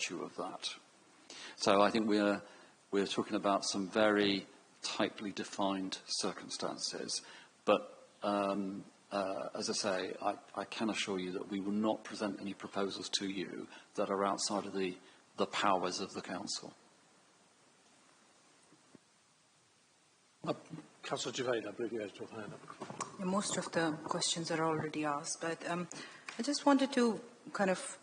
virtue of that. So I think we're talking about some very tightly defined circumstances, but as I say, I can assure you that we will not present any proposals to you that are outside of the powers of the Council. Councillor Javed, I believe you had your hand up. Yeah, most of the questions are already asked, but I just wanted to kind of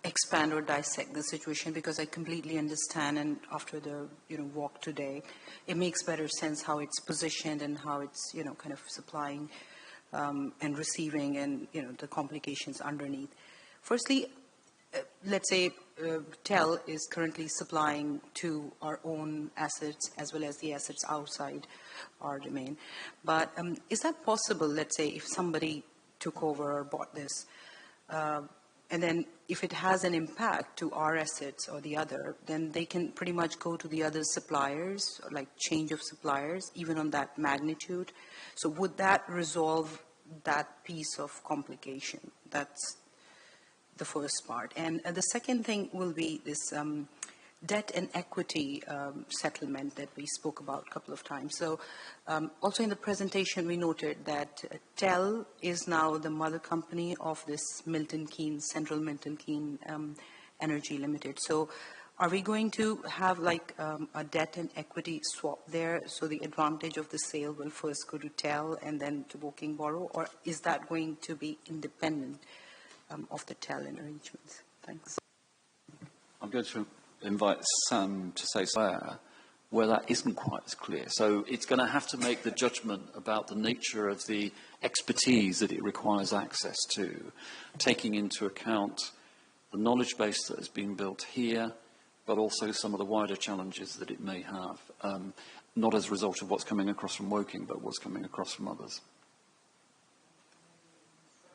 expand or dissect the situation, because I completely understand, and after the walk today, it makes better sense how it's positioned and how it's kind of supplying and receiving, and the complications underneath. Firstly, let's say TEL is currently supplying to our own assets as well as the assets outside our domain. But is that possible, let's say, if somebody took over or bought this, and then if it has an impact to our assets or the other, then they can pretty much go to the other suppliers, or like change of suppliers, even on that magnitude. So would that resolve that piece of complication? That's the first part. And the second thing will be this debt and equity settlement that we spoke about a couple of times. So also in the presentation, we noted that TEL is now the mother company of this Milton Keynes, Central Milton Keynes Energy Limited. So are we going to have like a debt and equity swap there? So the advantage of the sale will first go to TEL and then to Woking Borough, or is that going to be independent of the TEL arrangements? Thanks. I'm going to invite Sam to say where that isn't quite as clear. So it's going to have to make the judgment about the nature of the expertise that it requires access to, taking into account the knowledge base that has been built here, but also some of the wider challenges that it may have, not as a result of what's coming across from Woking, but what's coming across from others.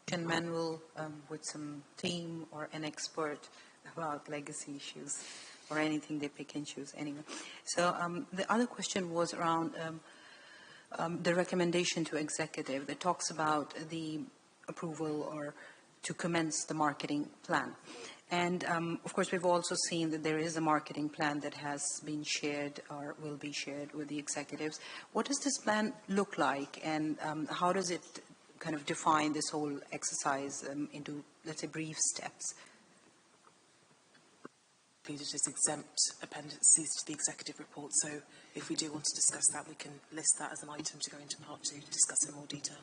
Can manual with some team or an expert about legacy issues or anything they pick and choose anyway. So the other question was around the recommendation to executive that talks about the approval or to commence the marketing plan. And of course, we've also seen that there is a marketing plan that has been shared or will be shared with the executives. What does this plan look like, and how does it kind of define this whole exercise into, let's say, brief steps? It is exempt appendices to the executive report, so if we do want to discuss that, we can list that as an item to go into part 2 to discuss in more detail.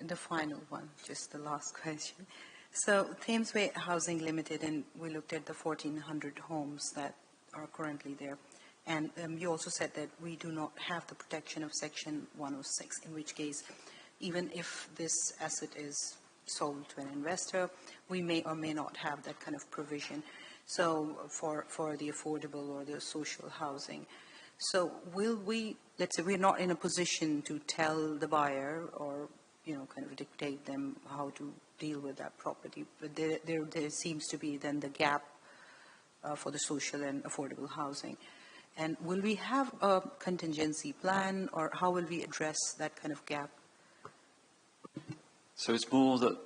The final one, just the last question. So Thamesway Housing Limited, and we looked at the 1,400 homes that are currently there. And you also said that we do not have the protection of Section 106, in which case, even if this asset is sold to an investor, we may or may not have that kind of provision. So for the affordable or the social housing. So will we, let's say we're not in a position to tell the buyer or, kind of dictate them how to deal with that property, but there seems to be then the gap for the social and affordable housing. And will we have a contingency plan, or how will we address that kind of gap? So it's more that